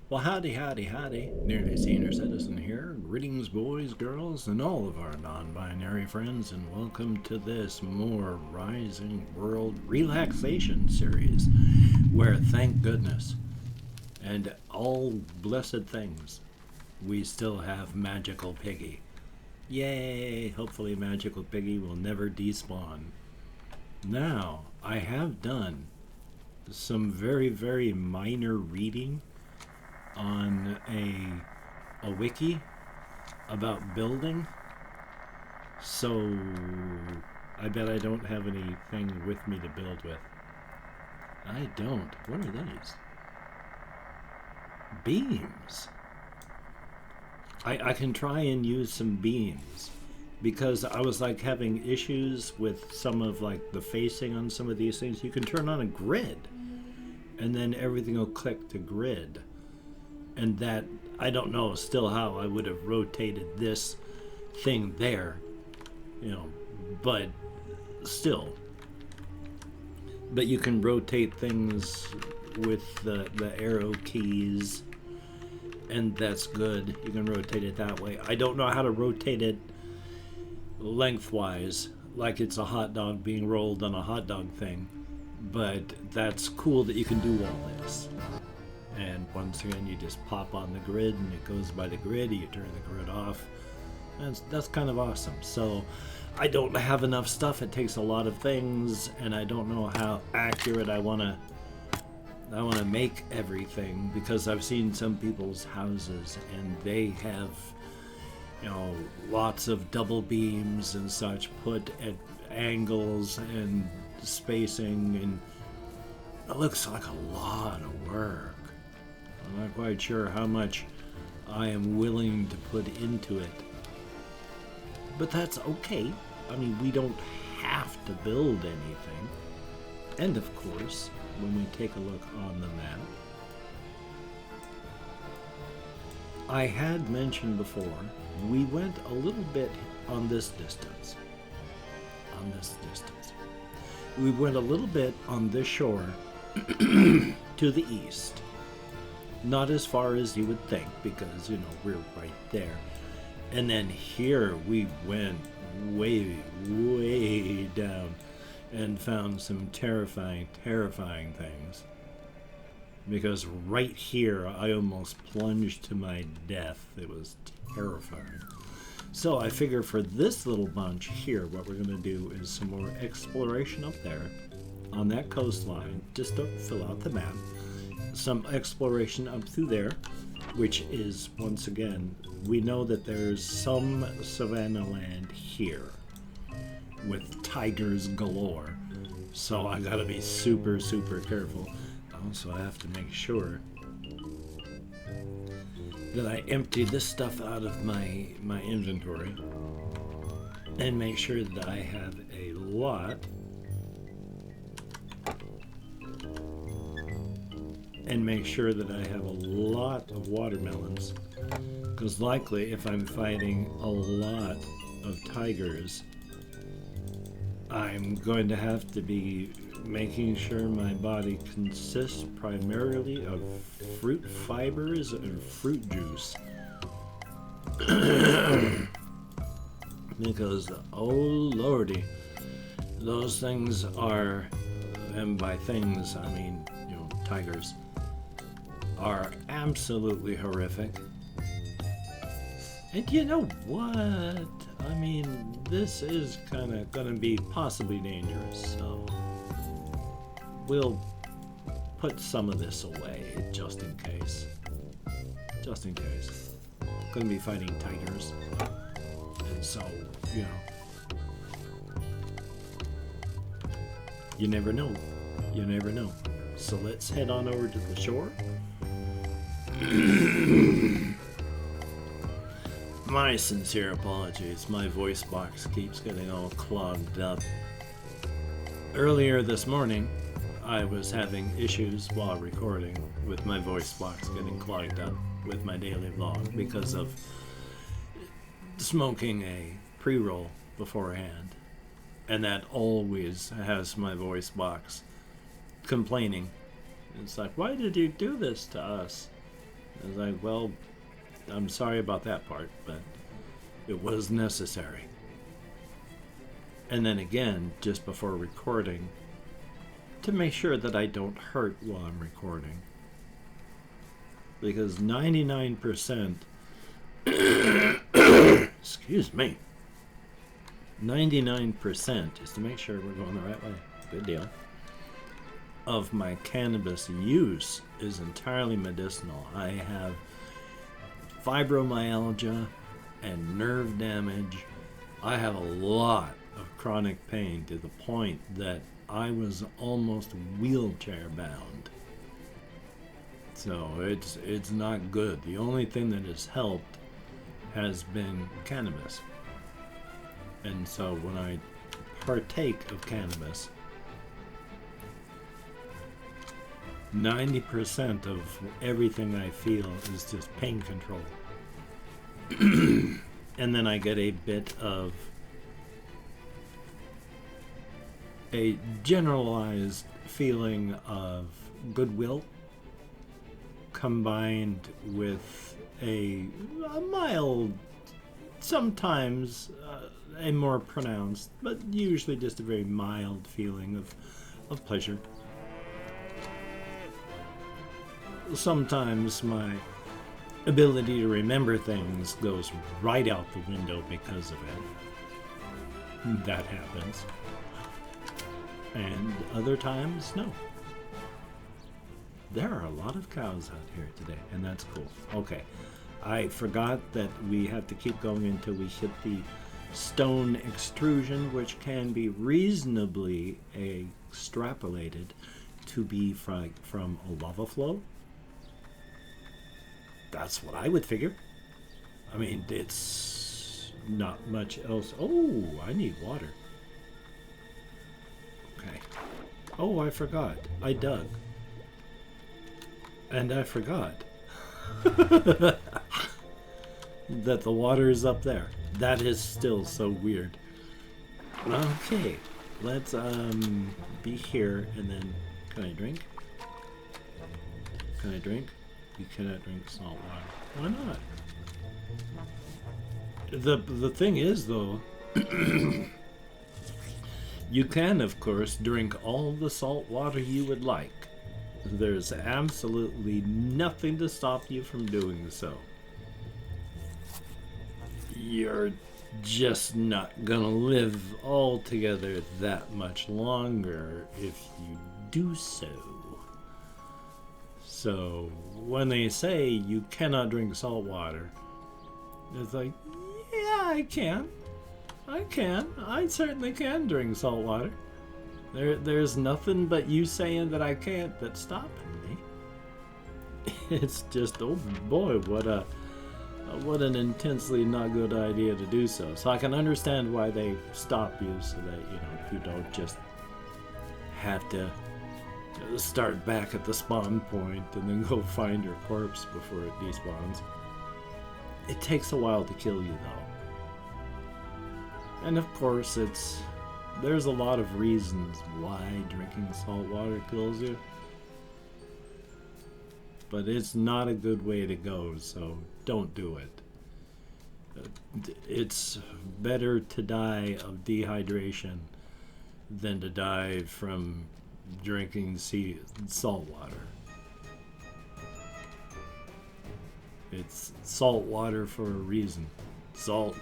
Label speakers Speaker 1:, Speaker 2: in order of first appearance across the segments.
Speaker 1: Well, howdy, howdy, howdy. Nearly Senior Citizen here. Greetings, boys, girls, and all of our non binary friends, and welcome to this more Rising World Relaxation series, where, thank goodness, and all blessed things, we still have Magical Piggy. Yay! Hopefully, Magical Piggy will never despawn. Now, I have done some very, very minor reading on a wiki about building, so I bet I don't have anything with me to build with. I don't. What are these? Beams. I can try and use some beams because I was like having issues with some of like the facing on some of these things. You can turn on a grid and then everything will click to grid. And that, I don't know still how I would have rotated this thing there, but still. But you can rotate things with the arrow keys, and that's good. You can rotate it that way. I don't know how to rotate it lengthwise, like it's a hot dog being rolled on a hot dog thing, but that's cool that you can do all this. And once again, you just pop on the grid and it goes by the grid. You turn the grid off. That's kind of awesome. So I don't have enough stuff. It takes a lot of things, and I don't know how accurate I want to make everything, because I've seen some people's houses and they have lots of double beams and such put at angles and spacing, and it looks like a lot of work. I'm not quite sure how much I am willing to put into it. But that's okay. I mean, we don't have to build anything. And of course, when we take a look on the map, I had mentioned before, we went a little bit on this distance. We went a little bit on this shore to the east. Not as far as you would think, because, we're right there. And then here we went way, way down and found some terrifying, terrifying things. Because right here, I almost plunged to my death. It was terrifying. So I figure for this little bunch here, what we're going to do is some more exploration up there on that coastline, just to fill out the map. Some exploration up through there, which is, once again, we know that there's some savannah land here with tigers galore, so I gotta be super, super careful. Also, I have to make sure that I empty this stuff out of my inventory and make sure that I have a lot and make sure that I have a lot of watermelons, because likely if I'm fighting a lot of tigers, I'm going to have to be making sure my body consists primarily of fruit fibers and fruit juice. Because, oh lordy, those things are, and by things I mean, tigers, are absolutely horrific. And you know what? I mean, this is kind of going to be possibly dangerous, so we'll put some of this away just in case. Just in case. Going to be fighting tigers. And so, you never know. You never know. So let's head on over to the shore. My sincere apologies. My voice box keeps getting all clogged up. Earlier this morning, I was having issues while recording with my voice box getting clogged up with my daily vlog because of smoking a pre-roll beforehand. And that always has my voice box complaining. It's like, why did you do this to us? I was like, well, I'm sorry about that part, but it was necessary. And then again, just before recording, to make sure that I don't hurt while I'm recording. Because 99%, excuse me, 99%, just to make sure we're going the right way, good deal, of my cannabis use is entirely medicinal. I have fibromyalgia and nerve damage. I have a lot of chronic pain to the point that I was almost wheelchair bound. So it's not good. The only thing that has helped has been cannabis. And so when I partake of cannabis, 90% of everything I feel is just pain control. And then I get a bit of a generalized feeling of goodwill combined with a mild, sometimes a more pronounced, but usually just a very mild feeling of pleasure. Sometimes my ability to remember things goes right out the window because of it. That happens. And other times, no. There are a lot of cows out here today, and that's cool. Okay, I forgot that we have to keep going until we hit the stone extrusion, which can be reasonably extrapolated to be from a lava flow. That's what I would figure. I mean, it's not much else. Oh, I need water. Okay. Oh, I forgot. I dug. And I forgot that the water is up there. That is still so weird. Okay, let's be here and then can I drink? Can I drink? You cannot drink salt water. Why not? The thing is though, you can of course drink all the salt water you would like. There's absolutely nothing to stop you from doing so. You're just not gonna live altogether that much longer if you do so. So when they say you cannot drink salt water, it's like, yeah, I can. I certainly can drink salt water. There's nothing but you saying that I can't that's stopping me. It's just, oh boy, what an intensely not good idea to do so. So I can understand why they stop you so that, you don't just have to start back at the spawn point and then go find your corpse before it despawns. It takes a while to kill you though. And of course there's a lot of reasons why drinking salt water kills you. But it's not a good way to go, so don't do it. It's better to die of dehydration than to die from drinking salt water. It's salt water for a reason. Salt.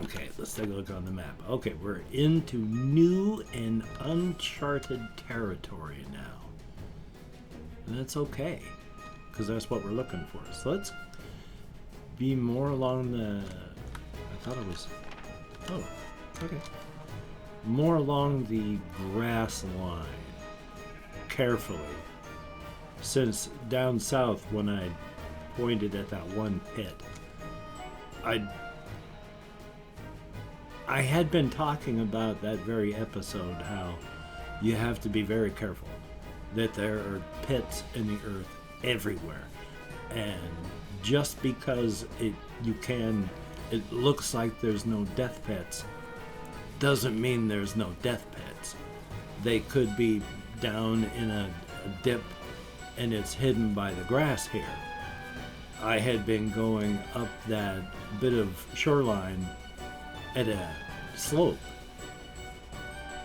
Speaker 1: Okay, let's take a look on the map. Okay, we're into new and uncharted territory now. And that's okay, because that's what we're looking for. So let's be more along the... I thought it was... Oh, okay. More along the grass line. Carefully. Since down south, when I pointed at that one pit, I had been talking about that very episode, how you have to be very careful, that there are pits in the earth everywhere. And just because it looks like there's no death pits, doesn't mean there's no death pits. They could be down in a dip and it's hidden by the grass here. I had been going up that bit of shoreline at a slope,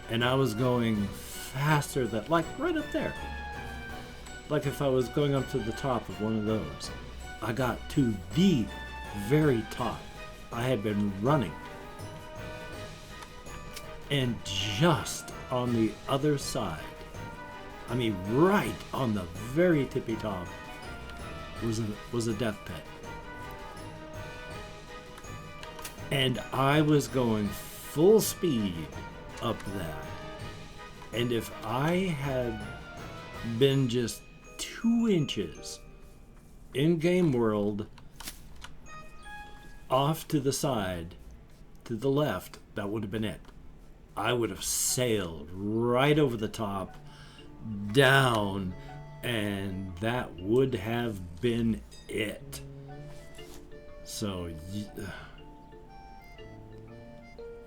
Speaker 1: and I was going faster than, like right up there. Like if I was going up to the top of one of those. I got to the very top. I had been running. And just on the other side, I mean right on the very tippy top, was a death pit. And I was going full speed up that. And if I had been just 2 inches in game world off to the side, to the left, that would have been it. I would have sailed right over the top, down, and that would have been it. So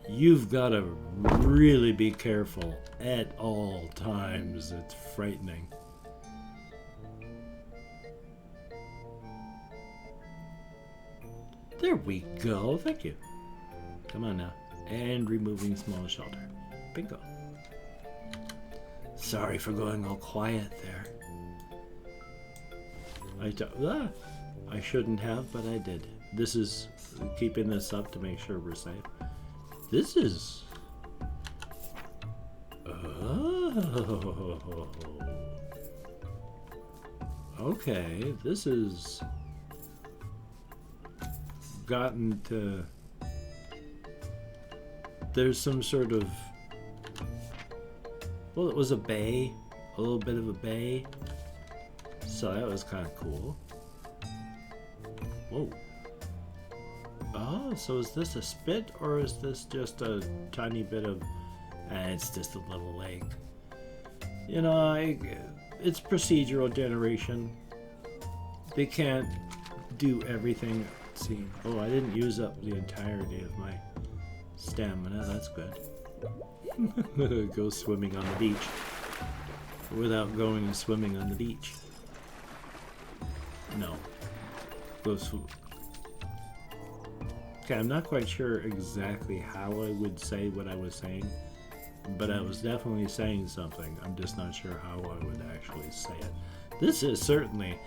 Speaker 1: you've got to really be careful at all times. It's frightening. There we go. Thank you. Come on now. And removing small shelter. Bingo. Sorry for going all quiet there. I shouldn't have, but I did. This is keeping this up to make sure we're safe. This is... Oh. Okay, this is... gotten to... There's some sort of... Well, it was a bay. A little bit of a bay. So that was kind of cool. Whoa. Oh, so is this a spit or is this just a tiny bit of... it's just a little lake. You know, it's procedural generation. They can't do everything. Let's see. Oh, I didn't use up the entirety of my stamina. That's good. Go swimming on the beach without going swimming on the beach. No. Go swim. Okay, I'm not quite sure exactly how I would say what I was saying, but I was definitely saying something. I'm just not sure how I would actually say it. This is certainly...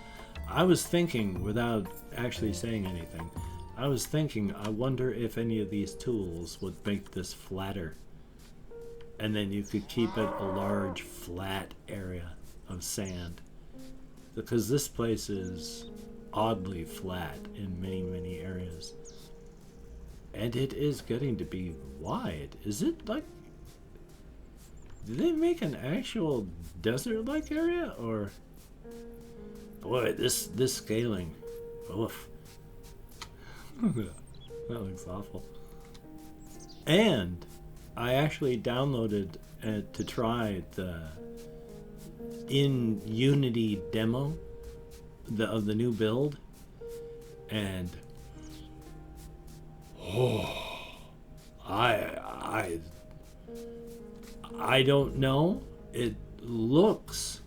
Speaker 1: I was thinking, without actually saying anything, I was thinking, I wonder if any of these tools would make this flatter. And then you could keep it a large, flat area of sand. Because this place is oddly flat in many, many areas. And it is getting to be wide. Is it like... Did they make an actual desert-like area? Or... Boy, this scaling. Oof. That looks awful. And I actually downloaded to try the in Unity demo of the new build, and I don't know. It looks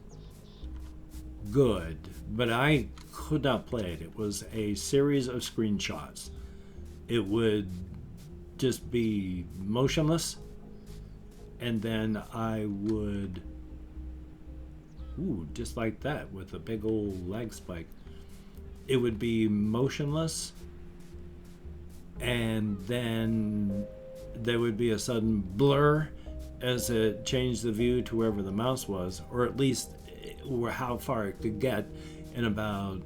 Speaker 1: good, but I could not play it. It was a series of screenshots. It would just be motionless, and then I would just like that with a big old lag spike. It would be motionless, and then there would be a sudden blur as it changed the view to wherever the mouse was, or at least how far it could get in about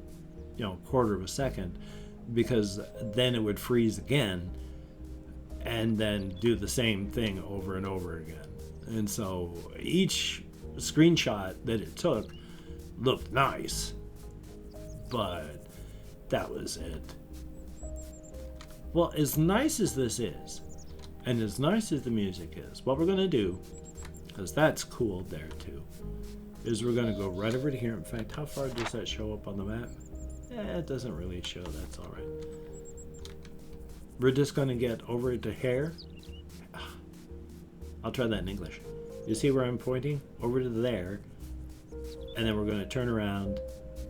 Speaker 1: a quarter of a second, because then it would freeze again and then do the same thing over and over again. And so each screenshot that it took looked nice, but that was it. Well, as nice as this is, and as nice as the music is, what we're going to do, because that's cool there too, is we're going to go right over to here. In fact, how far does that show up on the map? It doesn't really show. That's all right. We're just going to get over to here. I'll try that in English. You see where I'm pointing? Over to there. and then we're going to turn around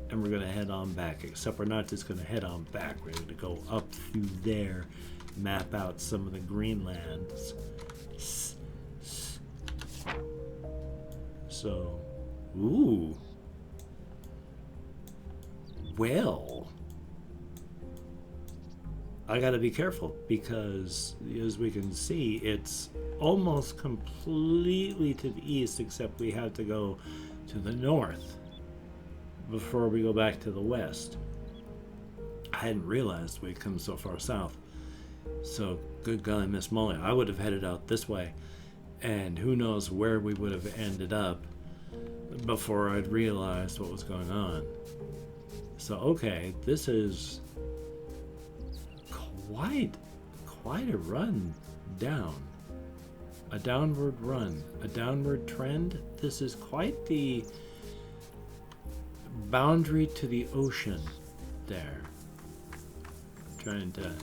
Speaker 1: and we're going to head on back. Except we're not just going to head on back. We're going to go up through there, map out some of the Greenlands. So, ooh. Well, I gotta be careful because, as we can see, it's almost completely to the east, except we have to go to the north before we go back to the west. I hadn't realized we'd come so far south. So, good golly, Miss Molly, I would have headed out this way, and who knows where we would have ended up before I'd realized what was going on. So, okay, this is quite a run down. A downward run, a downward trend. This is quite the boundary to the ocean there. Trying to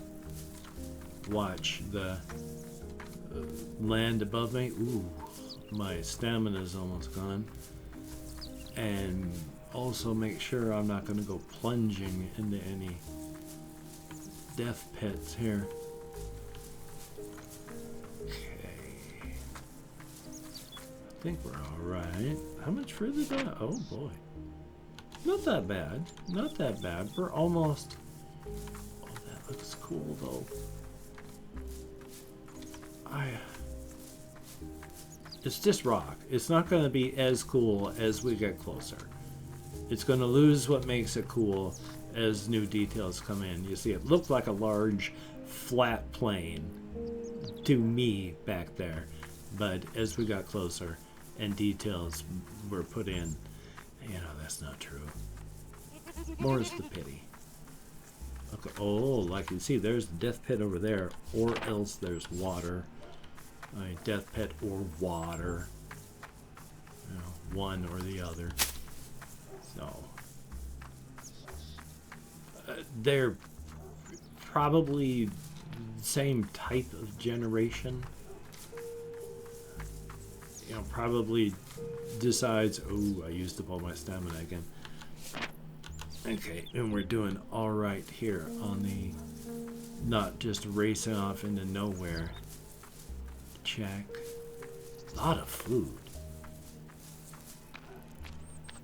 Speaker 1: watch the land above me. Ooh, my stamina's almost gone. And also make sure I'm not going to go plunging into any death pits here. Okay. I think we're alright. How much further down? Oh boy. Not that bad. Not that bad. We're almost... Oh, that looks cool though. It's just rock. It's not going to be as cool as we get closer. It's going to lose what makes it cool as new details come in. You see, it looked like a large, flat plane to me back there. But as we got closer and details were put in, you know, that's not true. More's the pity. Okay. Oh, like you see, there's the death pit over there, or else there's water. I mean, death pit or water. You know, one or the other. So, they're probably the same type of generation. You know, probably decides, oh, I used up all my stamina again. Okay, and we're doing all right here on the, not just racing off into nowhere. Check. A lot of food.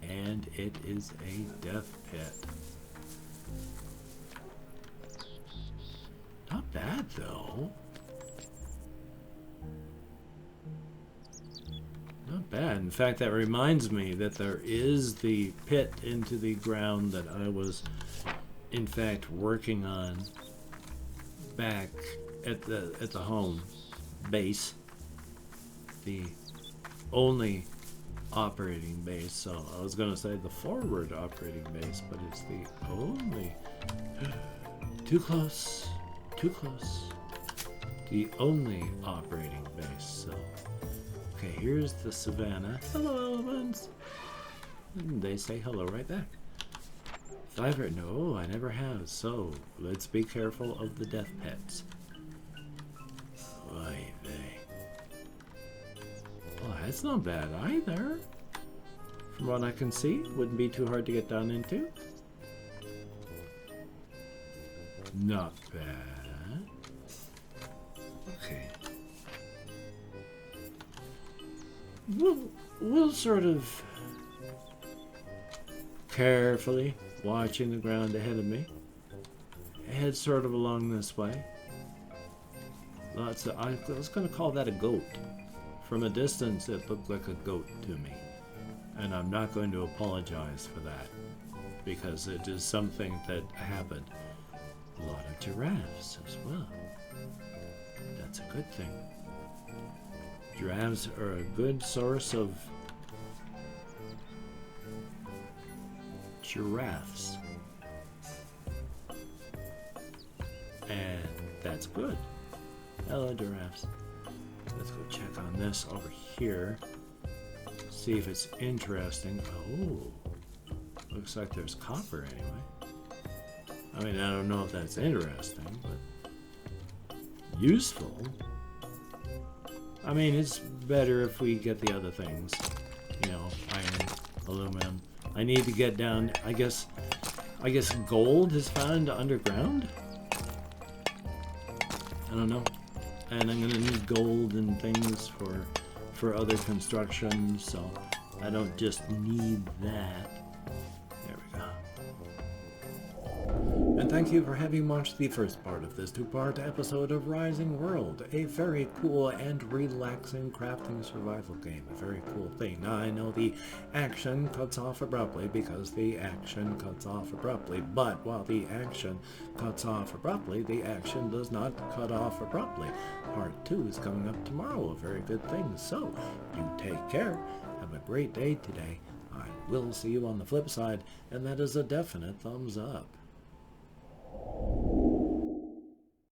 Speaker 1: And it is a death pit. Not bad, though. Not bad. In fact, that reminds me that there is the pit into the ground that I was, in fact, working on back at the home base. The only operating base. So I was going to say the forward operating base, but it's the only. Too close. Too close. The only operating base. So, okay, here's the savannah. Hello, elements. And they say hello right back. No, I never have. So let's be careful of the death pits. Oy vey. Well, that's not bad either. From what I can see, wouldn't be too hard to get down into. Not bad. Okay. We'll sort of carefully watching the ground ahead of me. Head sort of along this way. Lots of, I was going to call that a goat. From a distance, it looked like a goat to me. And I'm not going to apologize for that, because it is something that happened. A lot of giraffes as well. That's a good thing. Giraffes are a good source of giraffes. And that's good. Hello, giraffes. Let's go check on this over here. See if it's interesting. Oh, looks like there's copper anyway. I mean, I don't know if that's interesting, but useful. I mean, it's better if we get the other things. You know, iron, aluminum. I need to get down. I guess gold is found underground. I don't know. And I'm gonna need gold and things for other construction, so I don't just need that. There we go. And thank you for having watched the first part of this two-part episode of Rising World, a very cool and relaxing crafting survival game, a very cool thing. Now I know the action cuts off abruptly because the action cuts off abruptly, but while the action cuts off abruptly, the action does not cut off abruptly. Part 2 is coming up tomorrow, a very good thing. So, you take care, have a great day today. I will see you on the flip side, and that is a definite thumbs up.